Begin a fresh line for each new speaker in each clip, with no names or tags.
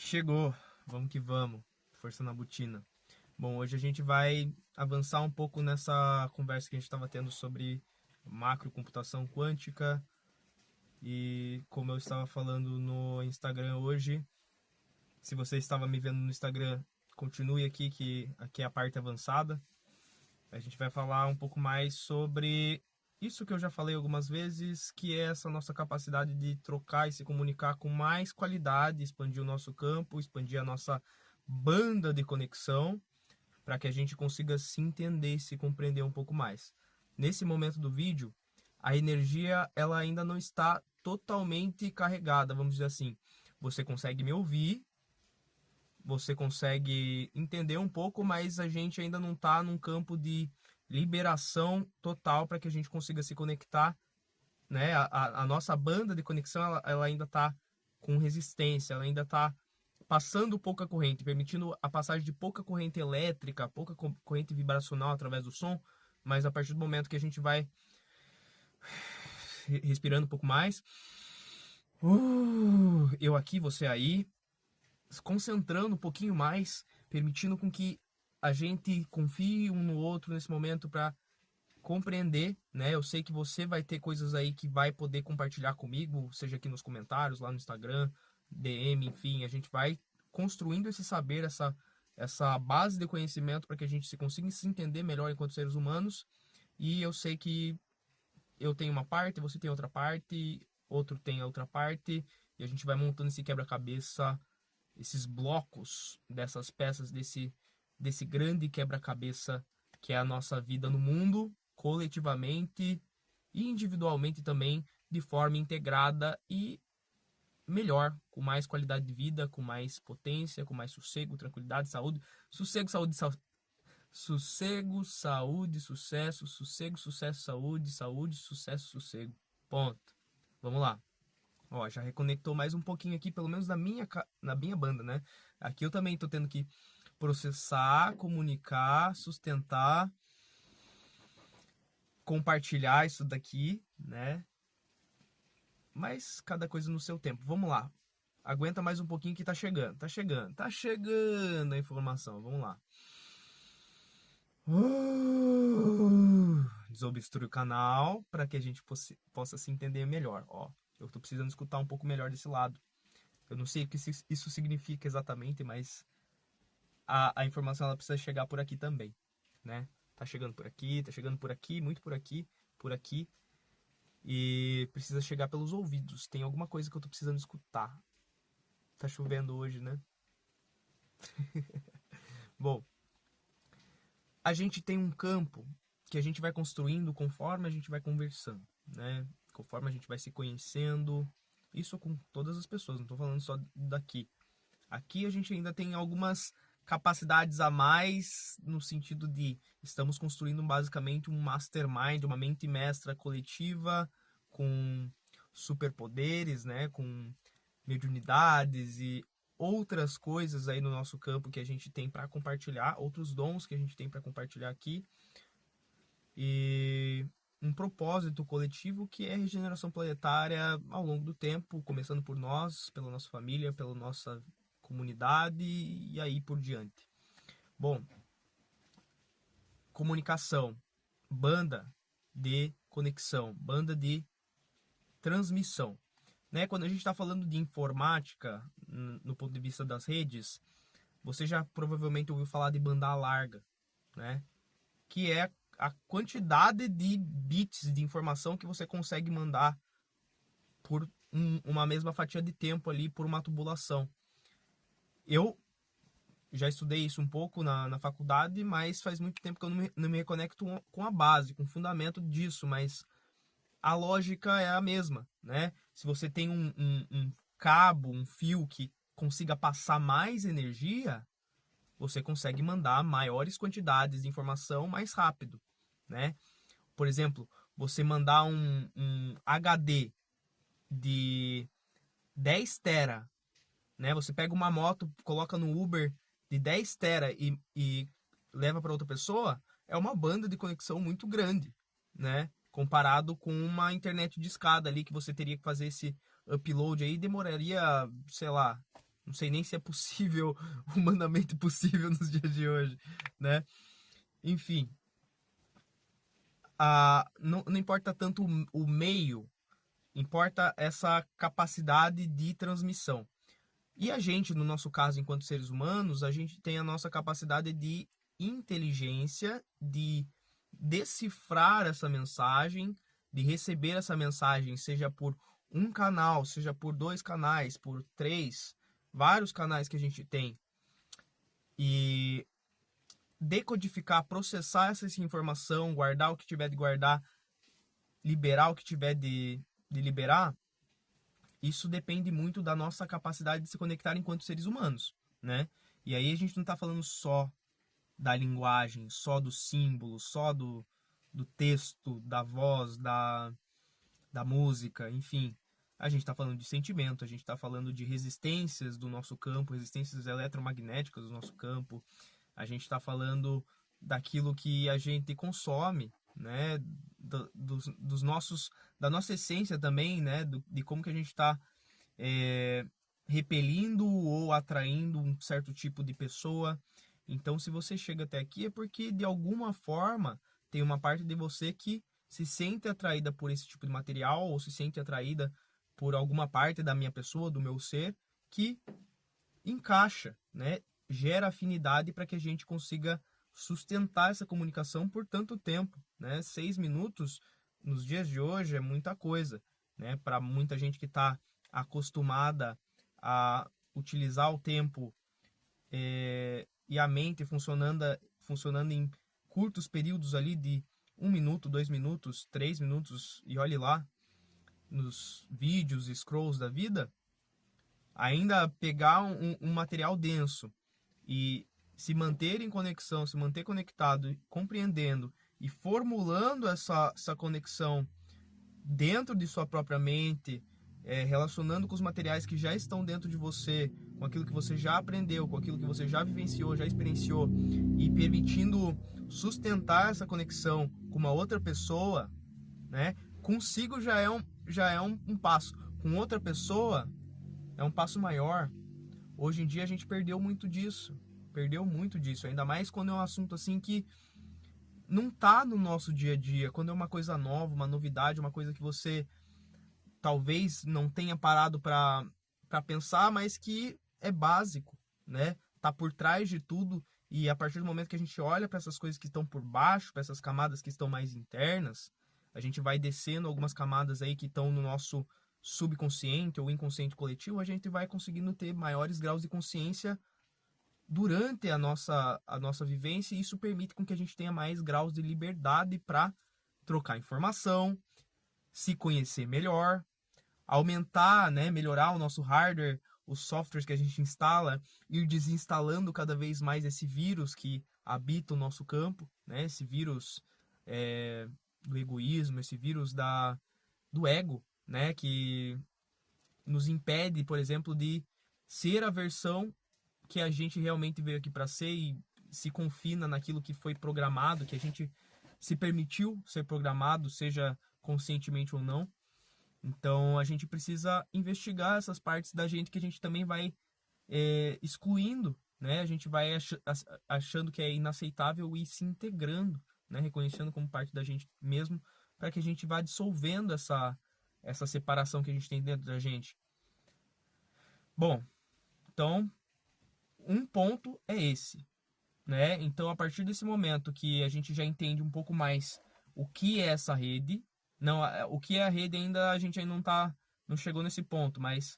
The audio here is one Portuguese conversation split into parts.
Chegou, vamos que vamos, força na botina. Bom, hoje a gente vai avançar um pouco nessa conversa que a gente estava tendo sobre macrocomputação quântica e como eu estava falando no Instagram hoje. Se você estava me vendo no Instagram, continue aqui que aqui é a parte avançada. A gente vai falar um pouco mais sobre isso que eu já falei algumas vezes, que é essa nossa capacidade de trocar e se comunicar com mais qualidade, expandir o nosso campo, expandir a nossa banda de conexão, para que a gente consiga se entender e se compreender um pouco mais. Nesse momento do vídeo, a energia ela ainda não está totalmente carregada, vamos dizer assim. Você consegue me ouvir, você consegue entender um pouco, mas a gente ainda não está num campo de liberação total para que a gente consiga se conectar, né? A nossa banda de conexão ela ainda está com resistência, ela ainda está passando pouca corrente, permitindo a passagem de pouca corrente elétrica, pouca corrente vibracional através do som, mas a partir do momento que a gente vai respirando um pouco mais, eu aqui, você aí, se concentrando um pouquinho mais, permitindo com que a gente confie um no outro nesse momento para compreender, né? Eu sei que você vai ter coisas aí que vai poder compartilhar comigo, seja aqui nos comentários, lá no Instagram, DM, enfim, a gente vai construindo esse saber, essa base de conhecimento para que a gente se consiga se entender melhor enquanto seres humanos. E eu sei que eu tenho uma parte, você tem outra parte, outro tem a outra parte, e a gente vai montando esse quebra-cabeça, esses blocos dessas peças, desse grande quebra-cabeça que é a nossa vida no mundo, coletivamente e individualmente também, de forma integrada e melhor, com mais qualidade de vida, com mais potência, com mais sossego, tranquilidade, saúde, sossego, saúde, sossego, saúde, sucesso, sossego, sucesso, saúde, saúde, sucesso, sossego. Ponto. Vamos lá. Ó, já reconectou mais um pouquinho aqui, pelo menos na minha banda, né? Aqui eu também tô tendo que processar, comunicar, sustentar, compartilhar isso daqui, né? Mas cada coisa no seu tempo. Vamos lá. Aguenta mais um pouquinho que tá chegando, tá chegando, tá chegando a informação. Vamos lá. Desobstrui o canal para que a gente possa se entender melhor. Ó, eu tô precisando escutar um pouco melhor desse lado. Eu não sei o que isso significa exatamente, mas a informação ela precisa chegar por aqui também, né? Tá chegando por aqui, muito por aqui, e precisa chegar pelos ouvidos. Tem alguma coisa que eu tô precisando escutar. Tá chovendo hoje, né? Bom, a gente tem um campo que a gente vai construindo conforme a gente vai conversando, né? Conforme a gente vai se conhecendo. Isso com todas as pessoas, não tô falando só daqui. Aqui a gente ainda tem algumas capacidades a mais no sentido de estamos construindo basicamente um mastermind, uma mente mestra coletiva com superpoderes, né, com mediunidades e outras coisas aí no nosso campo que a gente tem para compartilhar, outros dons que a gente tem para compartilhar aqui e um propósito coletivo que é a regeneração planetária ao longo do tempo, começando por nós, pela nossa família, pela nossa comunidade e aí por diante. Bom, comunicação, banda de conexão, banda de transmissão. Né? Quando a gente está falando de informática, no ponto de vista das redes, você já provavelmente ouviu falar de banda larga, né? Que é a quantidade de bits de informação que você consegue mandar por uma mesma fatia de tempo ali, por uma tubulação. Eu já estudei isso um pouco na faculdade, mas faz muito tempo que eu não me reconecto com a base, com o fundamento disso, mas a lógica é a mesma, né? Se você tem um cabo, um fio que consiga passar mais energia, você consegue mandar maiores quantidades de informação mais rápido, né? Por exemplo, você mandar um HD de 10 tera, né? Você pega uma moto, coloca no Uber de 10 tera e leva para outra pessoa, é uma banda de conexão muito grande, né? Comparado com uma internet de escada ali que você teria que fazer esse upload aí, demoraria, sei lá, Não sei nem se é possível, humanamente possível nos dias de hoje, né? Enfim, não importa tanto o meio, importa essa capacidade de transmissão. E a gente, no nosso caso, enquanto seres humanos, a gente tem a nossa capacidade de inteligência, de decifrar essa mensagem, de receber essa mensagem, seja por um canal, seja por 2 canais, por 3, vários canais que a gente tem, e decodificar, processar essa informação, guardar o que tiver de guardar, liberar o que tiver de liberar. Isso depende muito da nossa capacidade de se conectar enquanto seres humanos, né? E aí a gente não está falando só da linguagem, só do símbolo, só do texto, da voz, da música, enfim. A gente está falando de sentimento, a gente está falando de resistências do nosso campo, resistências eletromagnéticas do nosso campo. A gente está falando daquilo que a gente consome, né? Dos nossos, da nossa essência também, né? De como que a gente está repelindo ou atraindo um certo tipo de pessoa. Então, se você chega até aqui é porque de alguma forma tem uma parte de você que se sente atraída por esse tipo de material ou se sente atraída por alguma parte da minha pessoa, do meu ser, que encaixa, né? Gera afinidade para que a gente consiga sustentar essa comunicação por tanto tempo, né? 6 minutos nos dias de hoje é muita coisa, né? Para muita gente que está acostumada a utilizar o tempo e a mente funcionando em curtos períodos ali de 1 minuto, 2 minutos, 3 minutos, e olhe lá, nos vídeos e scrolls da vida, ainda pegar um material denso e se manter em conexão, se manter conectado, compreendendo e formulando essa conexão dentro de sua própria mente, relacionando com os materiais que já estão dentro de você, com aquilo que você já aprendeu, com aquilo que você já vivenciou, já experienciou, e permitindo sustentar essa conexão com uma outra pessoa, né? Consigo já é um passo. Com outra pessoa é um passo maior. Hoje em dia a gente perdeu muito disso. Perdeu muito disso. Ainda mais quando é um assunto assim que não tá no nosso dia a dia. Quando é uma coisa nova, uma novidade, uma coisa que você talvez não tenha parado para pensar, mas que é básico, né? Tá por trás de tudo. E a partir do momento que a gente olha para essas coisas que estão por baixo, para essas camadas que estão mais internas, a gente vai descendo algumas camadas aí que estão no nosso subconsciente ou inconsciente coletivo, a gente vai conseguindo ter maiores graus de consciência durante a nossa vivência, e isso permite com que a gente tenha mais graus de liberdade para trocar informação, se conhecer melhor, aumentar, né, melhorar o nosso hardware, os softwares que a gente instala, ir desinstalando cada vez mais esse vírus que habita o nosso campo, né, esse vírus do egoísmo, esse vírus do ego, né, que nos impede, por exemplo, de ser a versão que a gente realmente veio aqui para ser e se confina naquilo que foi programado, que a gente se permitiu ser programado, seja conscientemente ou não. Então a gente precisa investigar essas partes da gente que a gente também vai excluindo, né? A gente vai achando que é inaceitável e se integrando, né? Reconhecendo como parte da gente mesmo, para que a gente vá dissolvendo essa separação que a gente tem dentro da gente. Bom, então um ponto é esse, né? Então, a partir desse momento que a gente já entende um pouco mais o que é essa rede, não, o que é a rede ainda a gente ainda não chegou nesse ponto, mas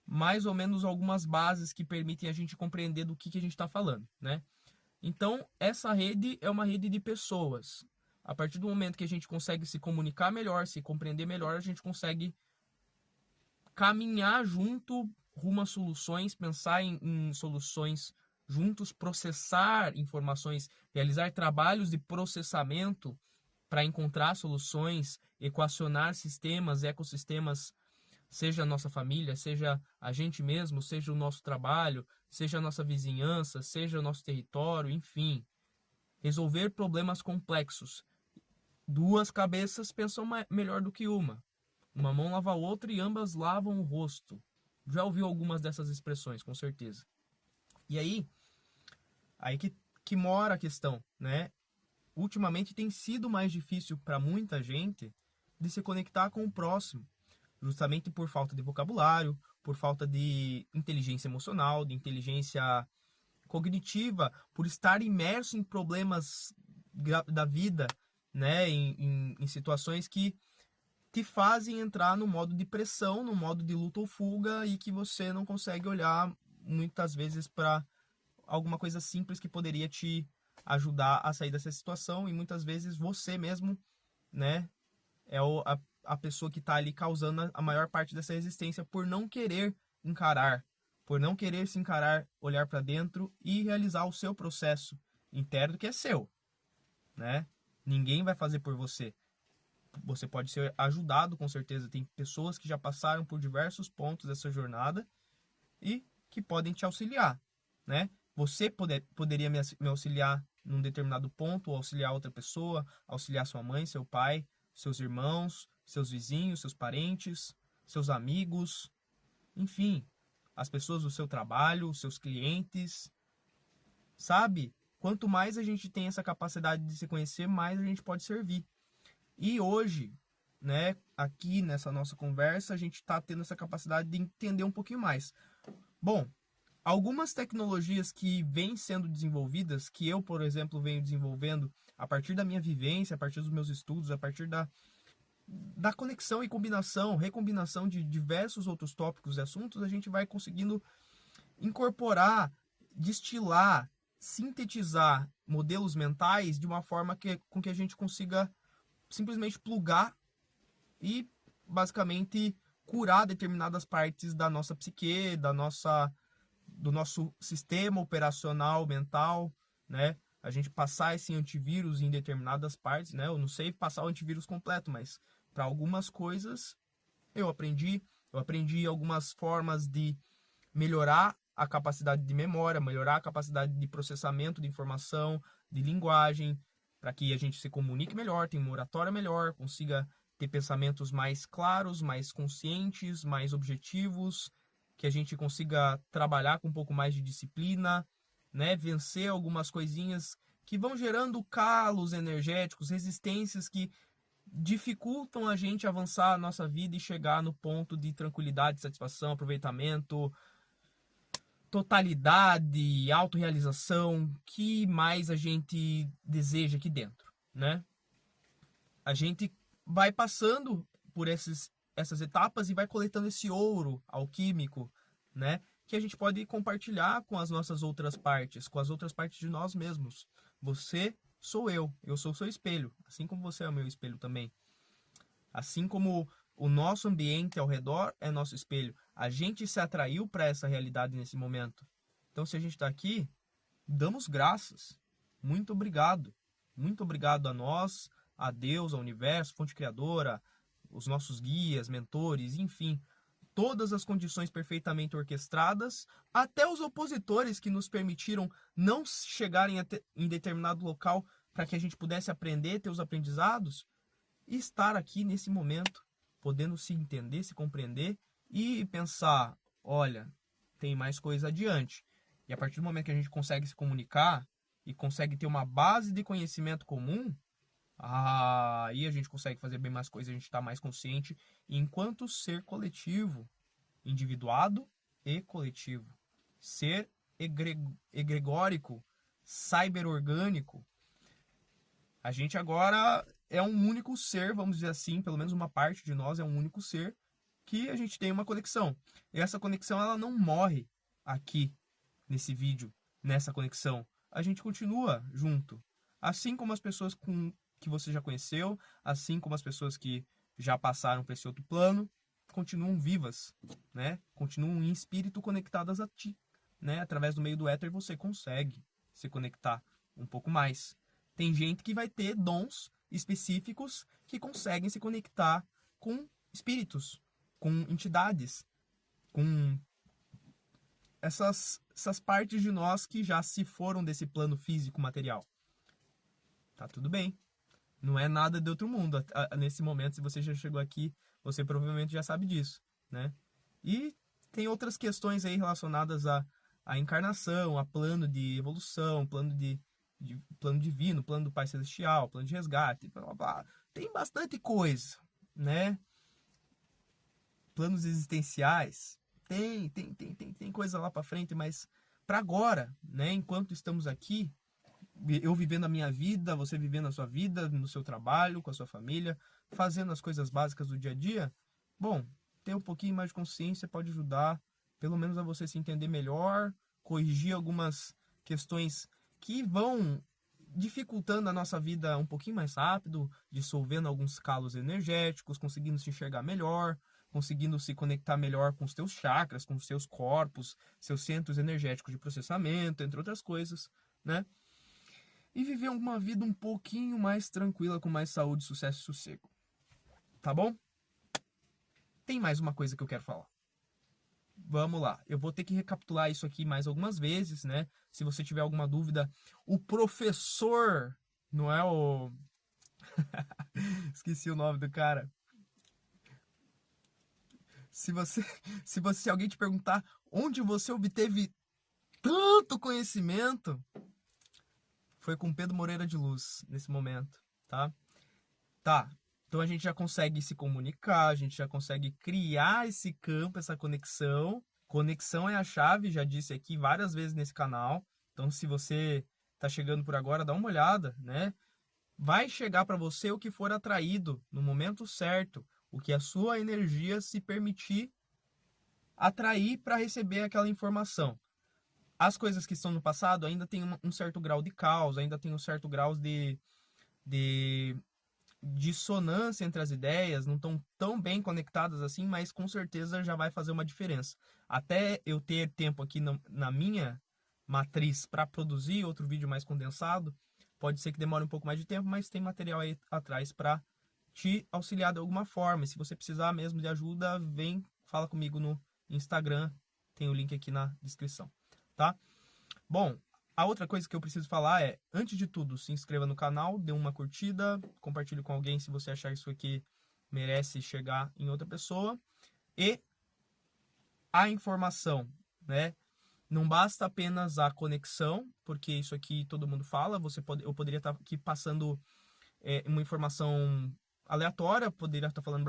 mais ou menos algumas bases que permitem a gente compreender do que a gente está falando, né? Então, essa rede é uma rede de pessoas. A partir do momento que a gente consegue se comunicar melhor, se compreender melhor, a gente consegue caminhar junto rumo a soluções, pensar em soluções juntos, processar informações, realizar trabalhos de processamento para encontrar soluções, equacionar sistemas, ecossistemas, seja a nossa família, seja a gente mesmo, seja o nosso trabalho, seja a nossa vizinhança, seja o nosso território, enfim. Resolver problemas complexos. Duas cabeças pensam melhor do que uma. Uma mão lava a outra e ambas lavam o rosto. Já ouviu algumas dessas expressões, com certeza. E aí que mora a questão, né? Ultimamente tem sido mais difícil para muita gente de se conectar com o próximo, justamente por falta de vocabulário, por falta de inteligência emocional, de inteligência cognitiva, por estar imerso em problemas da vida, né? Em situações que te fazem entrar no modo de pressão, no modo de luta ou fuga e que você não consegue olhar muitas vezes para alguma coisa simples que poderia te ajudar a sair dessa situação e muitas vezes você mesmo, né, é a pessoa que está ali causando a maior parte dessa resistência por não querer encarar, por não querer se encarar, olhar para dentro e realizar o seu processo interno que é seu, né? Ninguém vai fazer por você. Você pode ser ajudado, com certeza. Tem pessoas que já passaram por diversos pontos dessa jornada e que podem te auxiliar, né? Você poderia me auxiliar num determinado ponto, ou auxiliar outra pessoa, auxiliar sua mãe, seu pai, seus irmãos, seus vizinhos, seus parentes, seus amigos, enfim, as pessoas do seu trabalho, seus clientes, sabe? Quanto mais a gente tem essa capacidade de se conhecer, mais a gente pode servir. E hoje, né, aqui nessa nossa conversa, a gente está tendo essa capacidade de entender um pouquinho mais. Bom, algumas tecnologias que vêm sendo desenvolvidas, que eu, por exemplo, venho desenvolvendo a partir da minha vivência, a partir dos meus estudos, a partir da conexão e combinação, recombinação de diversos outros tópicos e assuntos, a gente vai conseguindo incorporar, destilar, sintetizar modelos mentais de uma forma com que a gente consiga simplesmente plugar e basicamente curar determinadas partes da nossa psique, do nosso sistema operacional mental, né? A gente passar esse antivírus em determinadas partes, né? Eu não sei passar o antivírus completo, mas para algumas coisas eu aprendi algumas formas de melhorar a capacidade de memória, melhorar a capacidade de processamento de informação, de linguagem, para que a gente se comunique melhor, tenha uma oratória melhor, consiga ter pensamentos mais claros, mais conscientes, mais objetivos, que a gente consiga trabalhar com um pouco mais de disciplina, né? Vencer algumas coisinhas que vão gerando calos energéticos, resistências que dificultam a gente avançar a nossa vida e chegar no ponto de tranquilidade, satisfação, aproveitamento, totalidade, autorrealização, que mais a gente deseja aqui dentro, né? A gente vai passando por essas etapas e vai coletando esse ouro alquímico, né? Que a gente pode compartilhar com as nossas outras partes, com as outras partes de nós mesmos. Você sou eu sou o seu espelho, assim como você é o meu espelho também. Assim como o nosso ambiente ao redor é nosso espelho. A gente se atraiu para essa realidade nesse momento. Então, se a gente está aqui, damos graças. Muito obrigado. Muito obrigado a nós, a Deus, ao universo, fonte criadora, os nossos guias, mentores, enfim. Todas as condições perfeitamente orquestradas, até os opositores que nos permitiram não chegarem em determinado local para que a gente pudesse aprender, ter os aprendizados, e estar aqui nesse momento, podendo se entender, se compreender e pensar, olha, tem mais coisa adiante. E a partir do momento que a gente consegue se comunicar e consegue ter uma base de conhecimento comum, aí a gente consegue fazer bem mais coisas, a gente está mais consciente enquanto ser coletivo, individuado e coletivo. Ser egregórico, cyberorgânico. A gente agora é um único ser, vamos dizer assim, pelo menos uma parte de nós é um único ser, que a gente tem uma conexão. E essa conexão ela não morre aqui nesse vídeo, nessa conexão. A gente continua junto. Assim como as pessoas que você já conheceu, assim como as pessoas que já passaram para esse outro plano, continuam vivas, né? Continuam em espírito conectadas a ti, né? Através do meio do éter você consegue se conectar um pouco mais. Tem gente que vai ter dons específicos que conseguem se conectar com espíritos, com entidades, com essas partes de nós que já se foram desse plano físico material. Tá tudo bem. Não é nada de outro mundo. Nesse momento, se você já chegou aqui, você provavelmente já sabe disso, né? E tem outras questões aí relacionadas à encarnação, a plano de evolução, plano divino, plano do Pai Celestial, plano de resgate, blá, blá, blá. Tem bastante coisa, né? Planos existenciais, tem coisa lá para frente, mas para agora, né? Enquanto estamos aqui, eu vivendo a minha vida, você vivendo a sua vida, no seu trabalho, com a sua família, fazendo as coisas básicas do dia a dia, bom, ter um pouquinho mais de consciência pode ajudar, pelo menos a você se entender melhor, corrigir algumas questões que vão dificultando a nossa vida um pouquinho mais rápido, dissolvendo alguns calos energéticos, conseguindo se enxergar melhor, conseguindo se conectar melhor com os teus chakras, com os seus corpos, seus centros energéticos de processamento, entre outras coisas, né? E viver uma vida um pouquinho mais tranquila, com mais saúde, sucesso e sossego. Tá bom? Tem mais uma coisa que eu quero falar. Vamos lá. Eu vou ter que recapitular isso aqui mais algumas vezes, né? Se você tiver alguma dúvida, o professor, não é o... Esqueci o nome do cara. Se alguém te perguntar onde você obteve tanto conhecimento, foi com Pedro Moreira de Luz, nesse momento, tá? Tá, então a gente já consegue se comunicar, a gente já consegue criar esse campo, essa conexão. Conexão é a chave, já disse aqui várias vezes nesse canal. Então se você tá chegando por agora, dá uma olhada, né? Vai chegar para você o que for atraído no momento certo, o que a sua energia se permitir atrair para receber aquela informação. As coisas que estão no passado ainda tem um certo grau de caos, ainda tem um certo grau de dissonância entre as ideias, não estão tão bem conectadas assim, mas com certeza já vai fazer uma diferença. Até eu ter tempo aqui na minha matriz para produzir outro vídeo mais condensado, pode ser que demore um pouco mais de tempo, mas tem material aí atrás para te auxiliar de alguma forma. E se você precisar mesmo de ajuda, vem, fala comigo no Instagram, tem o link aqui na descrição, tá? Bom, a outra coisa que eu preciso falar é, antes de tudo, se inscreva no canal, dê uma curtida, compartilhe com alguém se você achar isso aqui merece chegar em outra pessoa. E a informação, né? Não basta apenas a conexão, porque isso aqui todo mundo fala, eu poderia estar aqui passando uma informação aleatória, poderia estar falando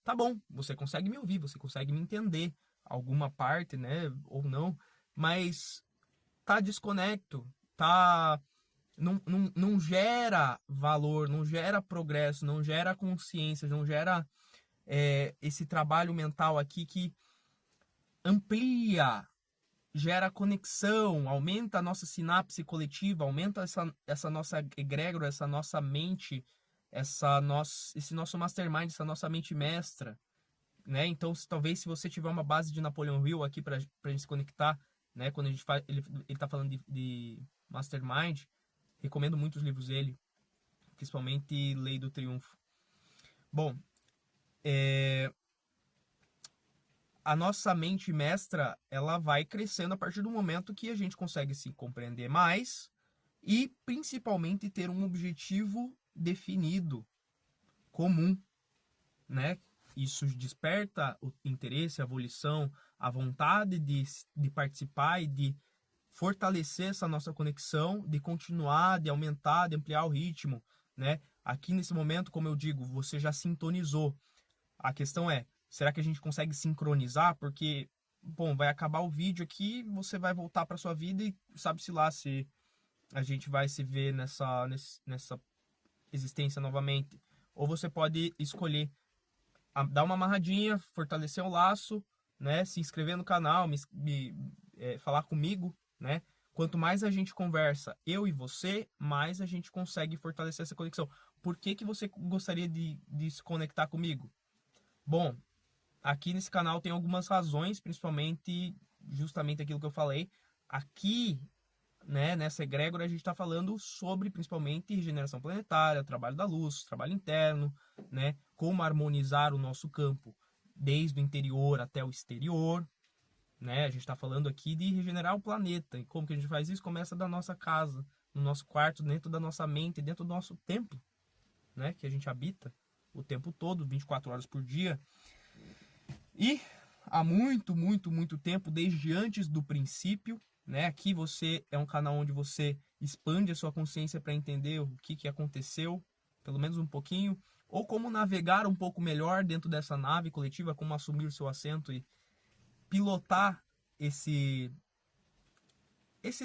tá bom, você consegue me ouvir, você consegue me entender alguma parte, né, ou não, mas tá desconecto, tá não gera valor, não gera progresso, não gera consciência, não gera esse trabalho mental aqui que amplia, gera conexão, aumenta a nossa sinapse coletiva, aumenta essa nossa egrégora, essa nossa mente, esse nosso mastermind, essa nossa mente mestra, né? Então, talvez se você tiver uma base de Napoleon Hill aqui para a gente se conectar, né? Quando a gente faz, ele tá falando de mastermind, recomendo muito os livros dele, principalmente Lei do Triunfo. Bom, a nossa mente mestra, ela vai crescendo a partir do momento que a gente consegue se compreender mais e principalmente ter um objetivo definido, comum, né? Isso desperta o interesse, a volição, a vontade de participar e de fortalecer essa nossa conexão, de continuar, de aumentar, de ampliar o ritmo, né? Aqui nesse momento, como eu digo, você já sintonizou. A questão é, será que a gente consegue sincronizar? Porque, bom, vai acabar o vídeo aqui, você vai voltar para sua vida e sabe-se lá se a gente vai se ver nessa existência novamente. Ou você pode escolher dar uma amarradinha, fortalecer o laço, né? Se inscrever no canal, falar comigo, né? Quanto mais a gente conversa, eu e você, mais a gente consegue fortalecer essa conexão. Por que você gostaria de se conectar comigo? Bom, aqui nesse canal tem algumas razões, principalmente justamente aquilo que eu falei. Aqui, né, nessa egrégora, a gente está falando sobre principalmente regeneração planetária, trabalho da luz, trabalho interno, né, como harmonizar o nosso campo desde o interior até o exterior, né? A gente está falando aqui de regenerar o planeta. E como que a gente faz isso? Começa da nossa casa, no nosso quarto, dentro da nossa mente, dentro do nosso templo, né, que a gente habita. o tempo todo, 24 horas por dia. E há muito, muito, muito tempo, desde antes do princípio, né? Aqui você é um canal onde você expande a sua consciência para entender o que aconteceu, pelo menos um pouquinho, ou como navegar um pouco melhor dentro dessa nave coletiva, como assumir o seu assento e pilotar esse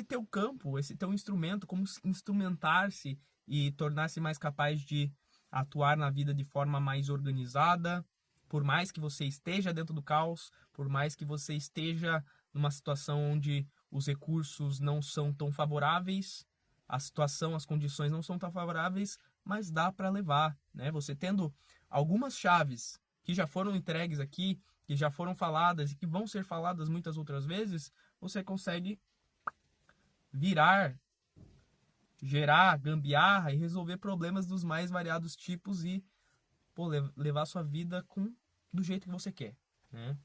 teu campo, esse teu instrumento, como instrumentar-se e tornar-se mais capaz de atuar na vida de forma mais organizada, por mais que você esteja dentro do caos, por mais que você esteja numa situação onde os recursos não são tão favoráveis, a situação, as condições não são tão favoráveis, mas dá para levar, né? Você tendo algumas chaves que já foram entregues aqui, que já foram faladas e que vão ser faladas muitas outras vezes, você consegue virar, gerar gambiarra e resolver problemas dos mais variados tipos e levar sua vida do jeito que você quer, né?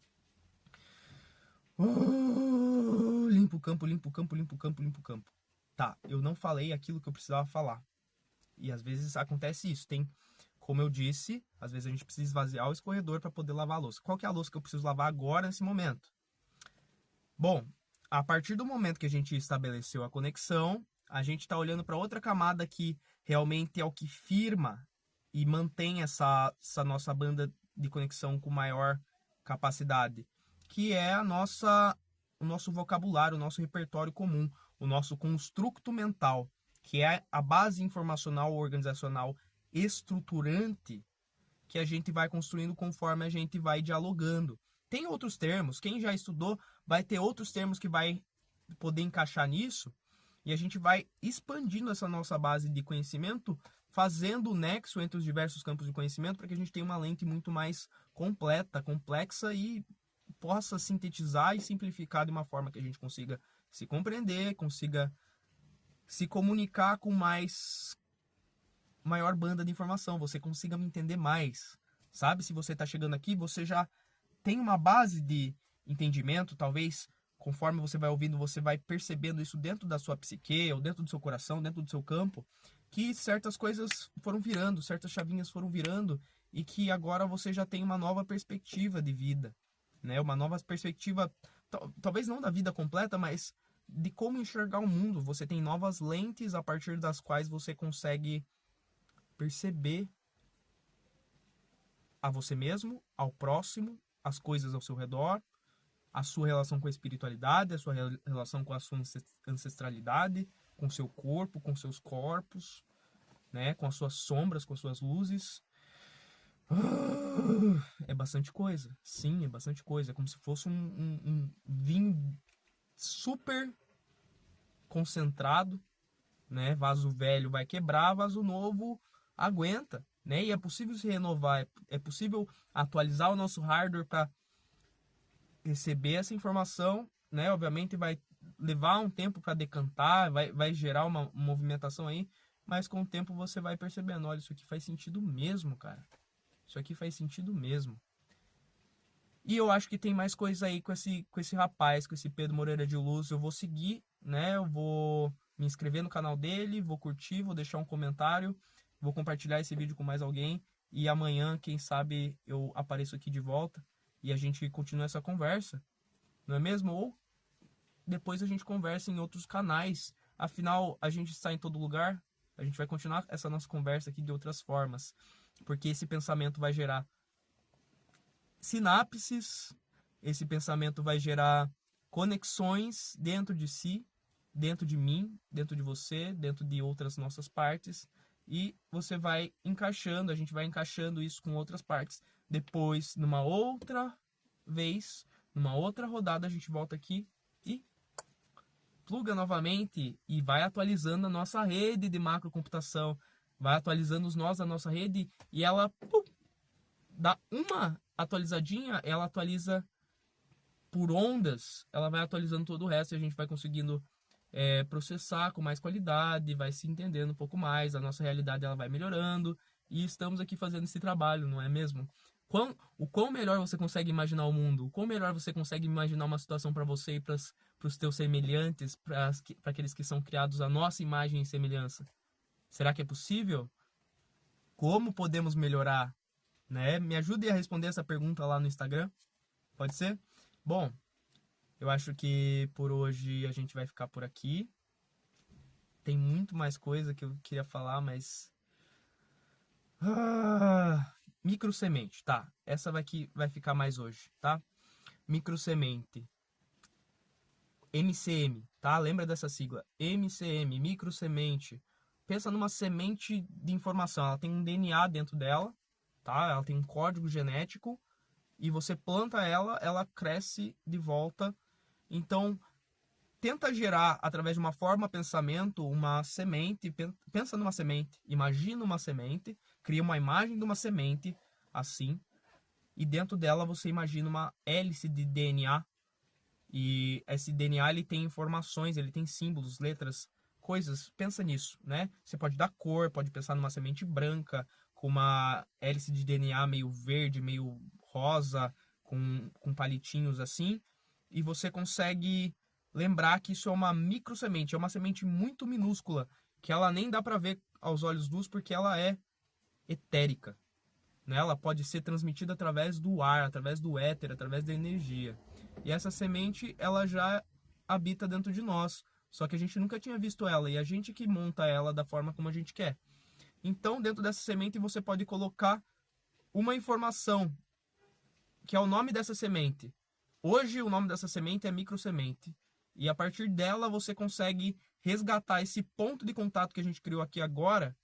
Limpa o campo, limpa o campo, limpa o campo, limpa o campo. Tá, eu não falei aquilo que eu precisava falar. E às vezes acontece isso. Como eu disse, às vezes a gente precisa esvaziar o escorredor para poder lavar a louça. Qual que é a louça que eu preciso lavar agora, nesse momento? Bom, a partir do momento que a gente estabeleceu a conexão, a gente está olhando para outra camada que realmente é o que firma e mantém essa nossa banda de conexão com maior capacidade, que é o nosso vocabulário, o nosso repertório comum, o nosso construto mental, que é a base informacional organizacional estruturante que a gente vai construindo conforme a gente vai dialogando. Tem outros termos, quem já estudou vai ter outros termos que vai poder encaixar nisso, e a gente vai expandindo essa nossa base de conhecimento, fazendo o nexo entre os diversos campos de conhecimento para que a gente tenha uma lente muito mais completa, complexa e possa sintetizar e simplificar de uma forma que a gente consiga se compreender, consiga se comunicar com maior banda de informação, você consiga me entender mais, sabe? Se você está chegando aqui, você já tem uma base de entendimento, talvez conforme você vai ouvindo, você vai percebendo isso dentro da sua psique, ou dentro do seu coração, dentro do seu campo, que certas coisas foram virando, certas chavinhas foram virando, e que agora você já tem uma nova perspectiva de vida, né? Uma nova perspectiva, talvez não da vida completa, mas de como enxergar o mundo. Você tem novas lentes a partir das quais você consegue perceber a você mesmo, ao próximo, as coisas ao seu redor, a sua relação com a espiritualidade, a sua relação com a sua ancestralidade, com o seu corpo, com seus corpos, né? Com as suas sombras, com as suas luzes. É bastante coisa. Sim, é bastante coisa. É como se fosse um vinho super concentrado, né? Vaso velho vai quebrar, vaso novo aguenta, né? E é possível se renovar, é possível atualizar o nosso hardware para receber essa informação, né? Obviamente vai levar um tempo para decantar, vai gerar uma movimentação aí, mas com o tempo você vai percebendo, olha, isso aqui faz sentido mesmo, cara. Isso aqui faz sentido mesmo. E eu acho que tem mais coisa aí com esse rapaz, com esse Pedro Moreira de Luz. Eu vou seguir, né? Eu vou me inscrever no canal dele, vou curtir, vou deixar um comentário, vou compartilhar esse vídeo com mais alguém. E amanhã, quem sabe, eu apareço aqui de volta e a gente continua essa conversa, não é mesmo? Ou depois a gente conversa em outros canais. Afinal, a gente está em todo lugar. A gente vai continuar essa nossa conversa aqui de outras formas. Porque esse pensamento vai gerar sinapses, esse pensamento vai gerar conexões dentro de si, dentro de mim, dentro de você, dentro de outras nossas partes, e você vai encaixando, a gente vai encaixando isso com outras partes. Depois, numa outra vez, numa outra rodada, a gente volta aqui e pluga novamente e vai atualizando a nossa rede de macrocomputação, vai atualizando os nós da nossa rede e ela dá uma atualizadinha, ela atualiza por ondas, ela vai atualizando todo o resto e a gente vai conseguindo processar com mais qualidade, vai se entendendo um pouco mais, a nossa realidade ela vai melhorando e estamos aqui fazendo esse trabalho, não é mesmo? O quão melhor você consegue imaginar o mundo, o quão melhor você consegue imaginar uma situação para você e para os teus semelhantes, para aqueles que são criados à nossa imagem e semelhança. Será que é possível? Como podemos melhorar? né? Me ajude a responder essa pergunta lá no Instagram, pode ser? Bom, eu acho que por hoje a gente vai ficar por aqui. Tem muito mais coisa que eu queria falar, mas microsemente, tá? Essa vai ficar mais hoje, tá? Microsemente. MCM, tá? Lembra dessa sigla? MCM, microsemente. Pensa numa semente de informação. Ela tem um DNA dentro dela, tá? Ela tem um código genético e você planta ela, ela cresce de volta. Então, tenta gerar através de uma forma pensamento uma semente. Pensa numa semente, imagina uma semente, cria uma imagem de uma semente assim, e dentro dela você imagina uma hélice de DNA. E esse DNA ele tem informações, ele tem símbolos, letras, coisas. Pensa nisso, né? Você pode dar cor, pode pensar numa semente branca com uma hélice de DNA meio verde, meio rosa, com palitinhos assim, e você consegue lembrar que isso é uma microsemente, é uma semente muito minúscula, que ela nem dá para ver aos olhos nus porque ela é etérica, né? Ela pode ser transmitida através do ar, através do éter, através da energia. E essa semente, ela já habita dentro de nós, só que a gente nunca tinha visto ela e a gente que monta ela da forma como a gente quer. Então, dentro dessa semente, você pode colocar uma informação, que é o nome dessa semente. Hoje, o nome dessa semente é microsemente. E a partir dela, você consegue resgatar esse ponto de contato que a gente criou aqui agora,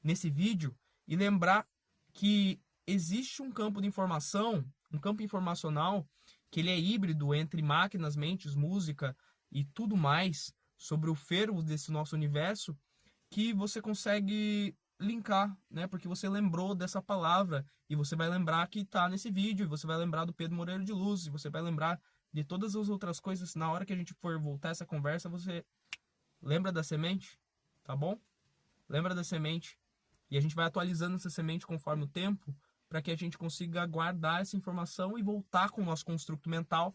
nesse vídeo, e lembrar que existe um campo de informação, um campo informacional, que ele é híbrido entre máquinas, mentes, música e tudo mais sobre o fervo desse nosso universo, que você consegue linkar, né? Porque você lembrou dessa palavra e você vai lembrar que está nesse vídeo, e você vai lembrar do Pedro Moreira de Luz, e você vai lembrar de todas as outras coisas. Na hora que a gente for voltar essa conversa, você lembra da semente, tá bom? Lembra da semente. E a gente vai atualizando essa semente conforme o tempo, para que a gente consiga guardar essa informação e voltar com o nosso construto mental,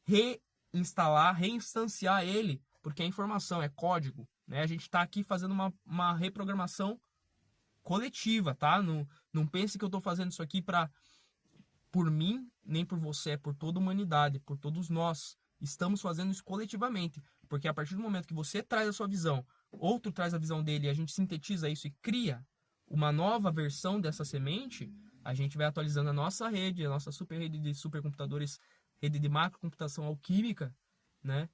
reinstalar, reinstanciar ele, porque é informação, é código, né? A gente está aqui fazendo uma reprogramação coletiva, tá? Não pense que eu estou fazendo isso aqui por mim, nem por você, é por toda a humanidade, por todos nós. Estamos fazendo isso coletivamente, porque a partir do momento que você traz a sua visão, outro traz a visão dele, e a gente sintetiza isso e cria uma nova versão dessa semente, a gente vai atualizando a nossa rede, a nossa super rede de supercomputadores, rede de macrocomputação alquímica, né?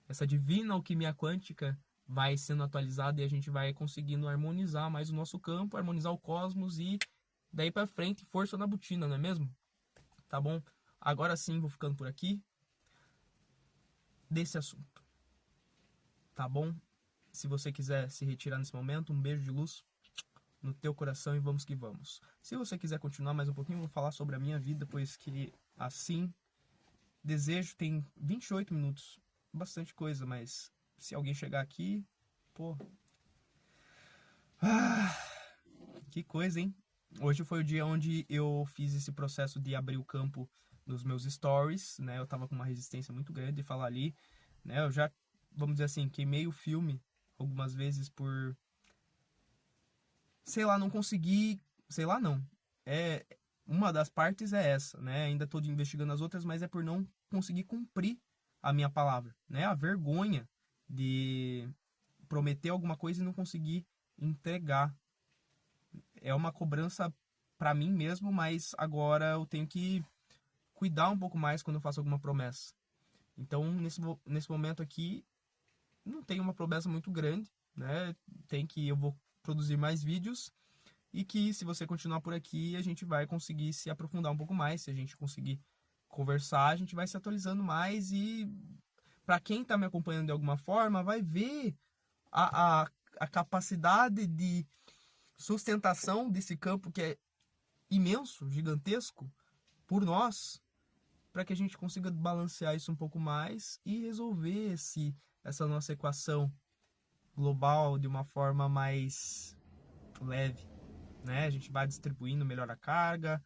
Essa divina alquimia quântica vai sendo atualizada e a gente vai conseguindo harmonizar mais o nosso campo, harmonizar o cosmos e daí para frente, força na botina, não é mesmo? Tá bom? Agora sim, vou ficando por aqui desse assunto, tá bom? Se você quiser se retirar nesse momento, um beijo de luz no teu coração e vamos que vamos. Se você quiser continuar mais um pouquinho, eu vou falar sobre a minha vida, pois que assim, desejo, tem 28 minutos, bastante coisa, mas se alguém chegar aqui, pô, que coisa, hein? Hoje foi o dia onde eu fiz esse processo de abrir o campo nos meus stories, né? Eu tava com uma resistência muito grande de falar ali, né? Eu já, vamos dizer assim, queimei o filme algumas vezes por, sei lá, não consegui, sei lá não. É, uma das partes é essa, né? Ainda tô investigando as outras, mas é por não conseguir cumprir a minha palavra, né? A vergonha de prometer alguma coisa e não conseguir entregar. É uma cobrança para mim mesmo, mas agora eu tenho que cuidar um pouco mais quando eu faço alguma promessa. Então, nesse momento aqui, não tem uma promessa muito grande, né? Tem que eu vou produzir mais vídeos e que se você continuar por aqui, a gente vai conseguir se aprofundar um pouco mais, se a gente conseguir conversar, a gente vai se atualizando mais e para quem está me acompanhando de alguma forma, vai ver a capacidade de sustentação desse campo que é imenso, gigantesco, por nós, para que a gente consiga balancear isso um pouco mais e resolver essa nossa equação global de uma forma mais leve, né? A gente vai distribuindo melhor a carga,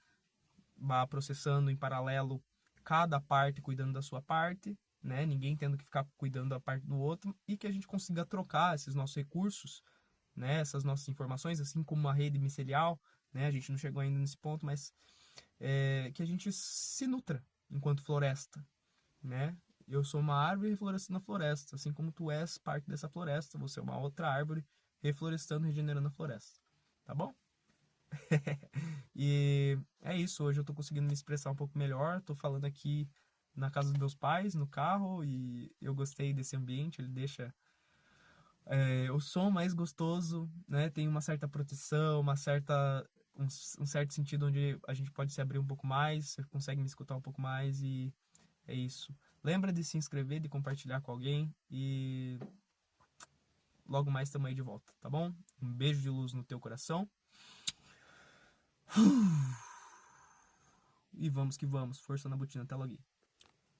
vai processando em paralelo cada parte cuidando da sua parte, né? Ninguém tendo que ficar cuidando da parte do outro e que a gente consiga trocar esses nossos recursos, né? Essas nossas informações, assim como uma rede micelial, né? A gente não chegou ainda nesse ponto, mas que a gente se nutra enquanto floresta, né? Eu sou uma árvore reflorestando a floresta, assim como tu és parte dessa floresta, você é uma outra árvore reflorestando, regenerando a floresta, tá bom? E é isso, hoje eu tô conseguindo me expressar um pouco melhor, tô falando aqui na casa dos meus pais, no carro, e eu gostei desse ambiente, ele deixa o som mais gostoso, né? Tem uma certa proteção, um certo sentido onde a gente pode se abrir um pouco mais, você consegue me escutar um pouco mais e é isso. Lembra de se inscrever, de compartilhar com alguém e logo mais estamos aí de volta, tá bom? Um beijo de luz no teu coração. E vamos que vamos, força na botina, até logo.